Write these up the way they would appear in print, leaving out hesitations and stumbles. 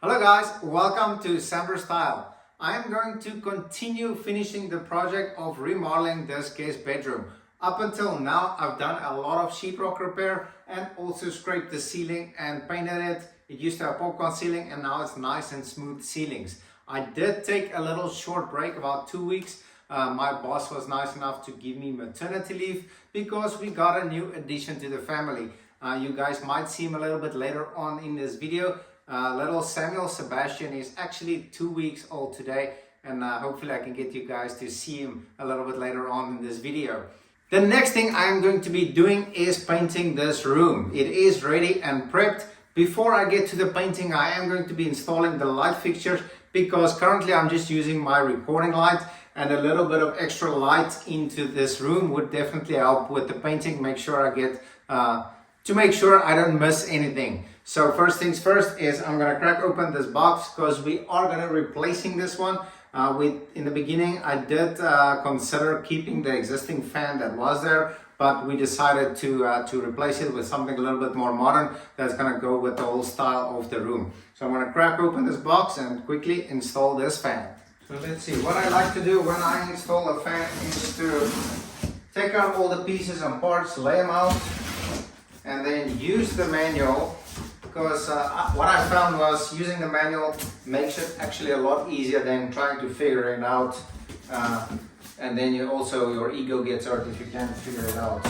Hello guys, welcome to Samber Style. I am going to continue finishing the project of remodeling this guest bedroom. Up until now, I've done a lot of sheetrock repair and also scraped the ceiling and painted it. It used to have popcorn ceiling and now it's nice and smooth ceilings. I did take a little short break, about 2 weeks. My boss was nice enough to give me maternity leave because we got a new addition to the family. You guys might see him a little bit later on in this video. Little Samuel Sebastian is actually 2 weeks old today, and hopefully I can get you guys to see him a little bit later on in this video. The next thing I'm going to be doing is painting this room. It is ready and prepped. Before I get to the painting, I am going to be installing the light fixtures because currently I'm just using my recording light, and a little bit of extra light into this room would definitely help with the painting. Make sure I don't miss anything. So first things first is I'm gonna crack open this box because we are gonna replacing this one. In the beginning, I did consider keeping the existing fan that was there, but we decided to replace it with something a little bit more modern that's gonna go with the whole style of the room. So I'm gonna crack open this box and quickly install this fan. So let's see, what I like to do when I install a fan is to take out all the pieces and parts, lay them out, and then use the manual, because what I found was using the manual makes it actually a lot easier than trying to figure it out, and then your ego gets hurt if you can't figure it out.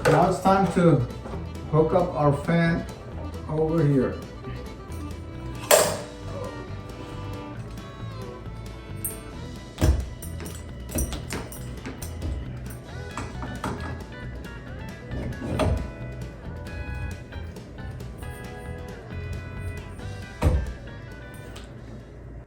So now it's time to hook up our fan over here.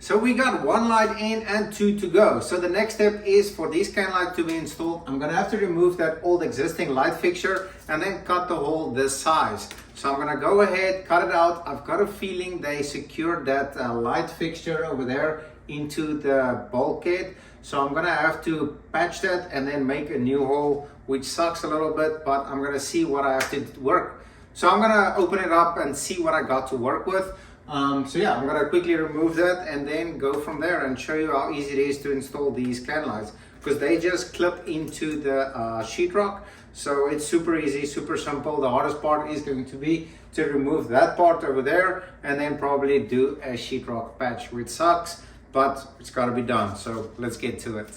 So we got one light in and two to go. So the next step is for these can lights to be installed. I'm gonna have to remove that old existing light fixture and then cut the hole this size. So I'm gonna go ahead, cut it out. I've got a feeling they secured that light fixture over there into the bulkhead. So I'm gonna have to patch that and then make a new hole, which sucks a little bit, but I'm gonna see what I have to work. So I'm gonna open it up and see what I got to work with. So yeah, I'm gonna quickly remove that and then go from there and show you how easy it is to install these can lights, because they just clip into the sheetrock. So it's super easy, super simple. The hardest part is going to be to remove that part over there and then probably do a sheetrock patch, which sucks, but it's gotta be done. So let's get to it.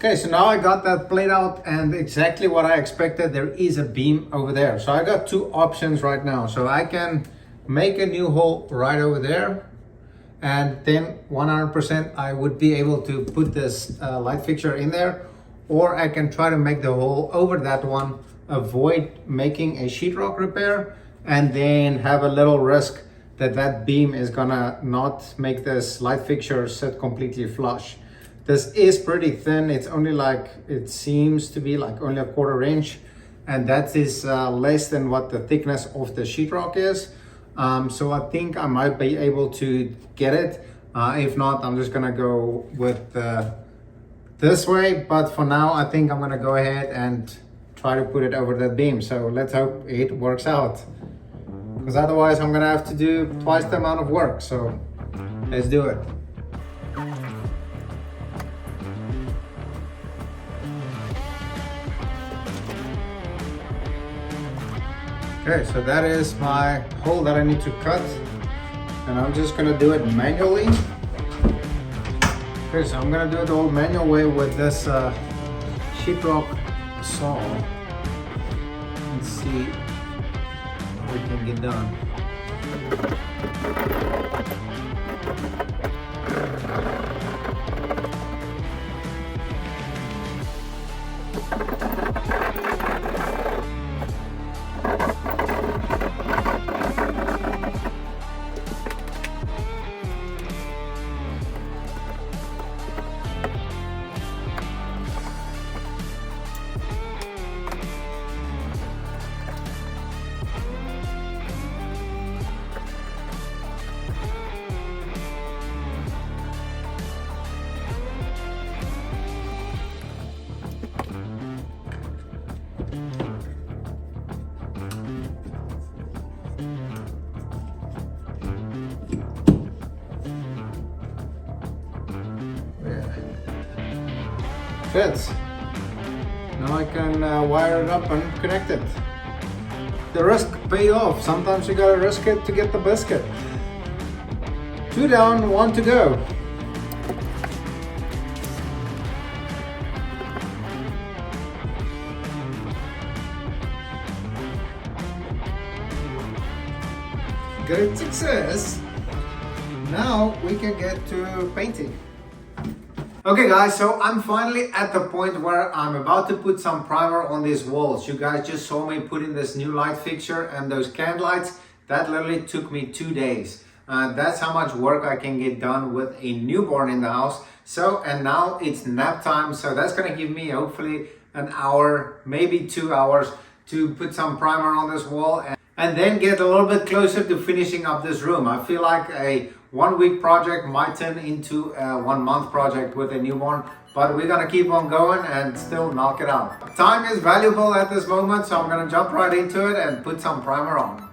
Okay, so now I got that played out and exactly what I expected. There is a beam over there. So I got two options right now. So I can make a new hole right over there, and then 100% I would be able to put this light fixture in there, or I can try to make the hole over that one, avoid making a sheetrock repair, and then have a little risk that that beam is gonna not make this light fixture sit completely flush. This is pretty thin. It's only it seems to be like only a 1/4 inch, and that is less than what the thickness of the sheetrock is. So I think I might be able to get it. If not, I'm just gonna go with this way. But for now, I think I'm gonna go ahead and try to put it over that beam. So let's hope it works out, because otherwise I'm gonna have to do twice the amount of work. So let's do it. Okay, so that is my hole that I need to cut, and I'm just gonna do it manually. Okay, so I'm gonna do it the old manual way with this sheetrock saw. Let's see what we can get done. Fits. Now I can wire it up and connect it. The risk pay off. Sometimes you gotta risk it to get the biscuit. 2 down, 1 to go. Great success. Now we can get to painting. Okay guys, so I'm finally at the point where I'm about to put some primer on these walls. You guys just saw me put in this new light fixture and those can lights. That literally took me 2 days. That's how much work I can get done with a newborn in the house. So, and now it's nap time. So that's gonna give me hopefully an hour, maybe 2 hours to put some primer on this wall and then get a little bit closer to finishing up this room. I feel like a 1 week project might turn into a 1 month project with a newborn, but we're gonna keep on going and still knock it out. Time is valuable at this moment, so I'm gonna jump right into it and put some primer on.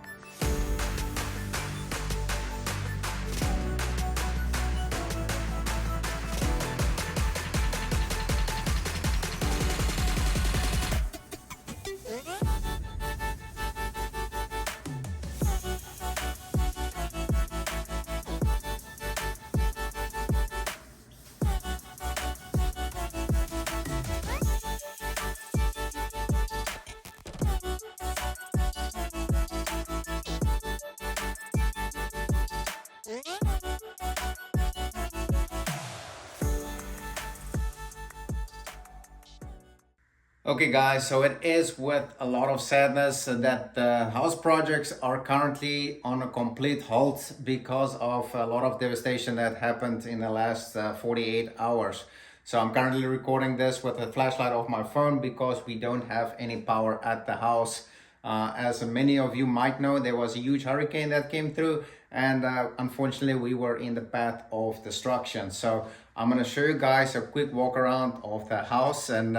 Okay guys, so it is with a lot of sadness that the house projects are currently on a complete halt because of a lot of devastation that happened in the last 48 hours. So I'm currently recording this with a flashlight of my phone because we don't have any power at the house. As many of you might know, there was a huge hurricane that came through and unfortunately we were in the path of destruction. So I'm going to show you guys a quick walk around of the house and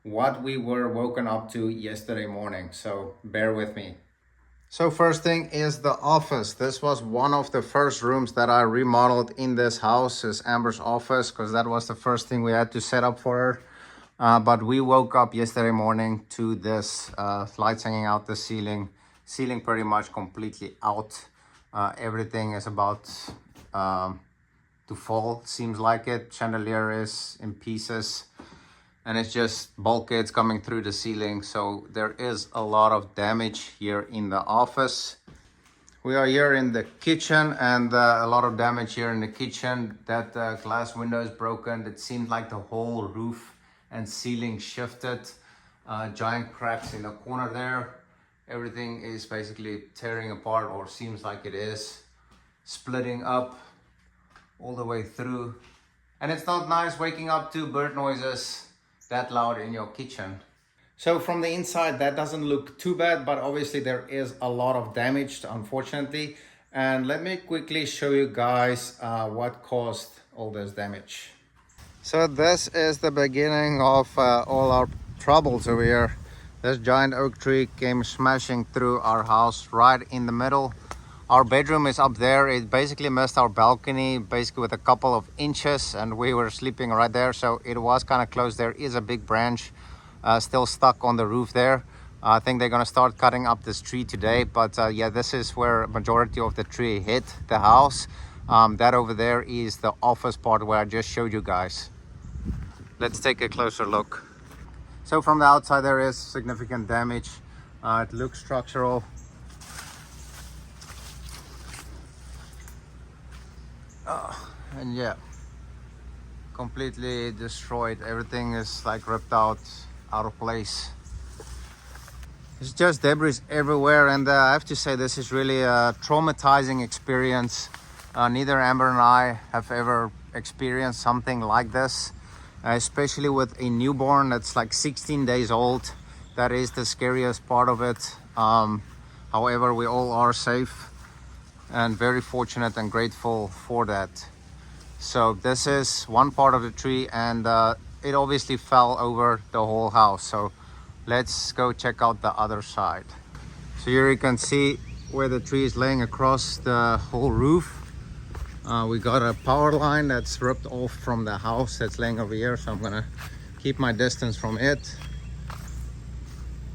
what we were woken up to yesterday morning. So bear with me. So first thing is the office. This was one of the first rooms that I remodeled in this house, is Amber's office, because that was the first thing we had to set up for her. But we woke up yesterday morning to this lights hanging out the ceiling pretty much completely out. Everything is about to fall, seems like it. Chandelier is in pieces. And it's just bulkheads coming through the ceiling. So there is a lot of damage here in the office. We are here in the kitchen and a lot of damage here in the kitchen. That glass window is broken. It seemed like the whole roof and ceiling shifted. Giant cracks in the corner there. Everything is basically tearing apart, or seems like it is. Splitting up all the way through. And it's not nice waking up to bird noises that loud in your kitchen. So from the inside that doesn't look too bad, but obviously there is a lot of damage, unfortunately. And let me quickly show you guys what caused all this damage. So this is the beginning of all our troubles over here. This giant oak tree came smashing through our house right in the middle. Our bedroom is up there. It basically missed our balcony basically with a couple of inches, and we were sleeping right there, so it was kind of close. There is a big branch still stuck on the roof there. I think they're gonna start cutting up this tree today, but yeah, this is where majority of the tree hit the house. That over there is the office part where I just showed you guys. Let's take a closer look. So from the outside there is significant damage. It looks structural. And yeah, completely destroyed. Everything is like ripped out of place. It's just debris everywhere, and I have to say this is really a traumatizing experience. Neither Amber and I have ever experienced something like this, especially with a newborn that's like 16 days old. That is the scariest part of it. However, we all are safe and very fortunate and grateful for that. So this is one part of the tree, and it obviously fell over the whole house. So let's go check out the other side. So here you can see where the tree is laying across the whole roof. We got a power line that's ripped off from the house that's laying over here, so I'm gonna keep my distance from it.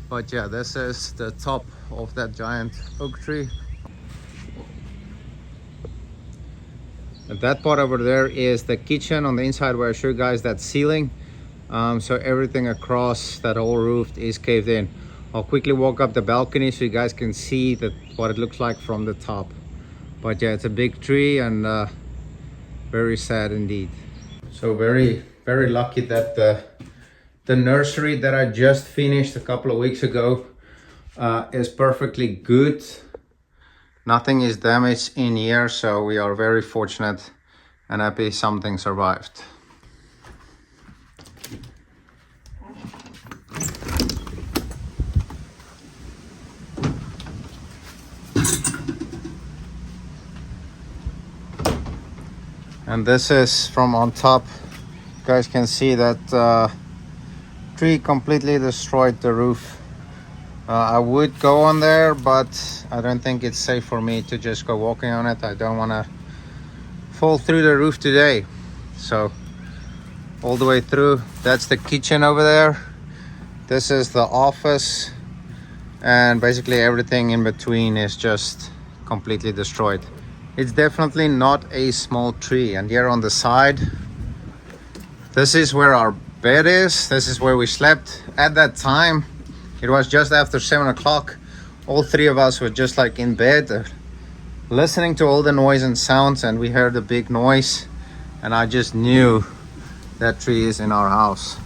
But yeah, this is the top of that giant oak tree. And that part over there is the kitchen. On the inside where I show you guys that ceiling. So everything across that whole roof is caved in. I'll quickly walk up the balcony so you guys can see that what it looks like from the top. But yeah, it's a big tree and very sad indeed. So very lucky that the nursery that I just finished a couple of weeks ago is perfectly good. Nothing is damaged in here, so we are very fortunate and happy something survived. And this is from on top. You guys can see that tree completely destroyed the roof. I would go on there, but I don't think it's safe for me to just go walking on it. I don't want to fall through the roof today. So all the way through, that's the kitchen over there. This is the office, and basically everything in between is just completely destroyed. It's definitely not a small tree. And here on the side, this is where our bed is. This is where we slept. At that time, it was just after 7 o'clock. All three of us were just like in bed, listening to all the noise and sounds, and we heard a big noise. And I just knew that tree is in our house.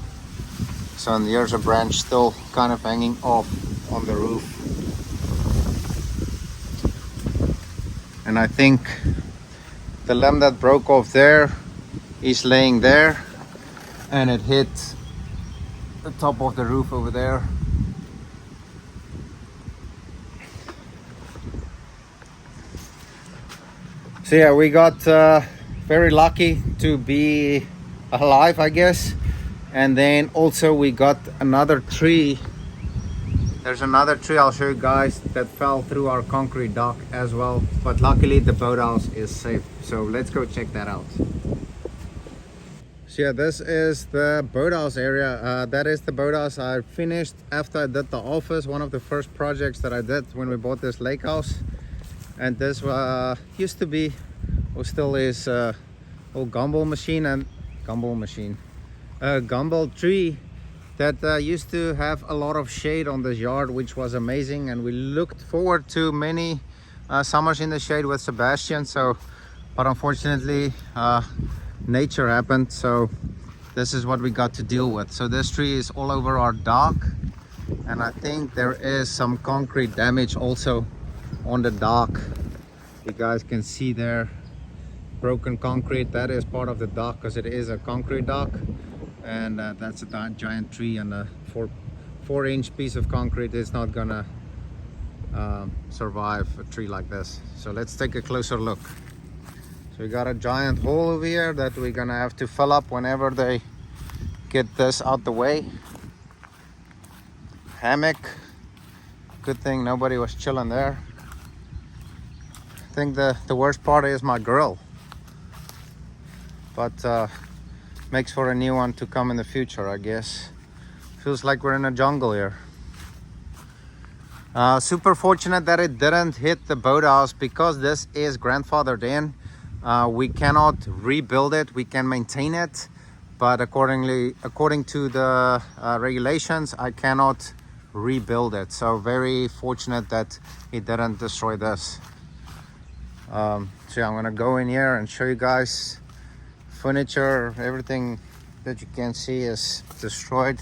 So and here's a branch still kind of hanging off on the roof. And I think the limb that broke off there is laying there, and it hit the top of the roof over there. So yeah, we got very lucky to be alive, I guess. And then also we got another tree. There's another tree I'll show you guys that fell through our concrete dock as well. But luckily the boathouse is safe. So let's go check that out. So yeah, this is the boathouse area. That is the boathouse I finished after I did the office. One of the first projects that I did when we bought this lake house. And this used to be, or still is, old gumball tree that used to have a lot of shade on this yard, which was amazing. And we looked forward to many summers in the shade with Sebastian. But unfortunately, nature happened. So this is what we got to deal with. So this tree is all over our dock. And I think there is some concrete damage also on the dock. You guys can see there, broken concrete. That is part of the dock because it is a concrete dock. And that's a giant tree, and a 4-inch piece of concrete is not gonna survive a tree like this. So let's take a closer look. So we got a giant hole over here that we're gonna have to fill up whenever they get this out the way. Hammock. Good thing nobody was chilling there. I think the worst part is my grill. But makes for a new one to come in the future, I guess. Feels like we're in a jungle here. Super fortunate that it didn't hit the boathouse because this is grandfathered in. We cannot rebuild it. We can maintain it, but according to the regulations, I cannot rebuild it. So very fortunate that it didn't destroy this. So yeah, I'm gonna go in here and show you guys. Furniture, everything that you can see is destroyed.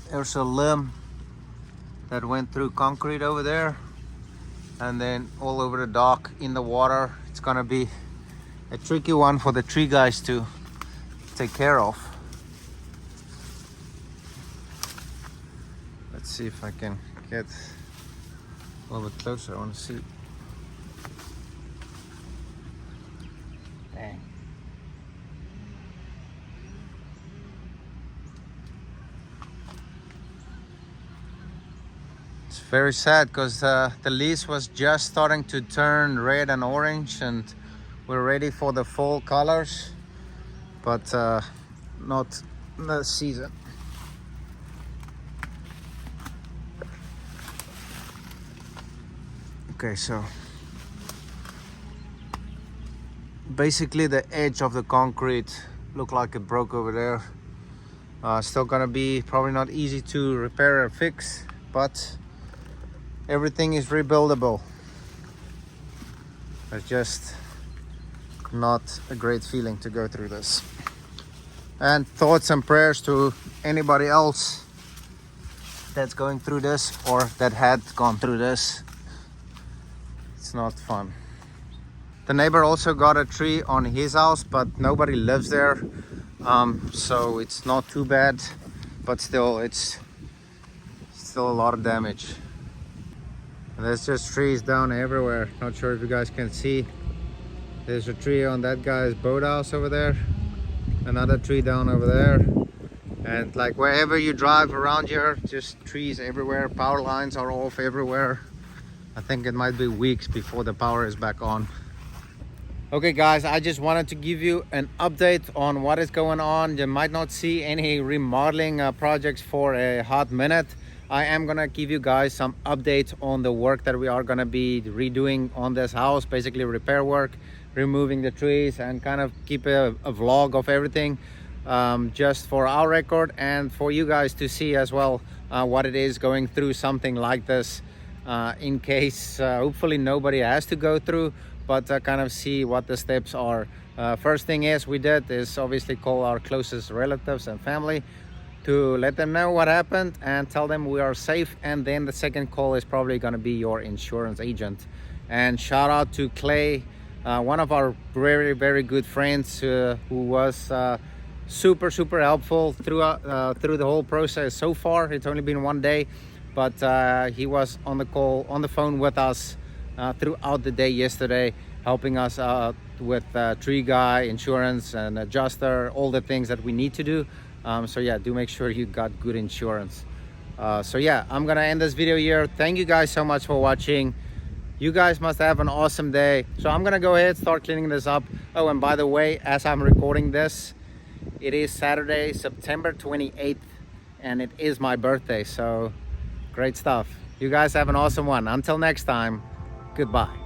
There's a limb that went through concrete over there, and then all over the dock in the water. It's gonna be a tricky one for the tree guys to take care of. Let's see if I can get a little bit closer. I want to see. Dang. It's very sad because the leaves was just starting to turn red and orange, and we're ready for the fall colors, but not the season. Okay, so basically the edge of the concrete looked like it broke over there. Still gonna be probably not easy to repair or fix, but everything is rebuildable. It's just not a great feeling to go through this. And thoughts and prayers to anybody else that's going through this or that had gone through this. It's not fun. The neighbor also got a tree on his house, but nobody lives there, so it's not too bad, but still it's still a lot of damage. And there's just trees down everywhere. Not sure if you guys can see. There's a tree on that guy's boathouse over there, another tree down over there, and like wherever you drive around here, just trees everywhere. Power lines are off everywhere. I think it might be weeks before the power is back on. Okay guys, I just wanted to give you an update on what is going on. You might not see any remodeling projects for a hot minute. I am gonna give you guys some updates on the work that we are gonna be redoing on this house, basically repair work, removing the trees, and kind of keep a vlog of everything, just for our record and for you guys to see as well what it is going through something like this, in case hopefully nobody has to go through, but kind of see what the steps are. First thing we did is obviously call our closest relatives and family to let them know what happened and tell them we are safe. And then the second call is probably going to be your insurance agent. And shout out to Clay, one of our very good friends, who was super helpful through the whole process so far. It's only been one day, but he was on the phone with us throughout the day yesterday, helping us out with tree guy, insurance, and adjuster, all the things that we need to do. So yeah, do make sure you got good insurance. So yeah, I'm gonna end this video here. Thank you guys so much for watching. You guys must have an awesome day. So I'm gonna go ahead, start cleaning this up. Oh, and by the way, as I'm recording this, it is Saturday, September 28th, and it is my birthday. So great stuff. You guys have an awesome one. Until next time, goodbye.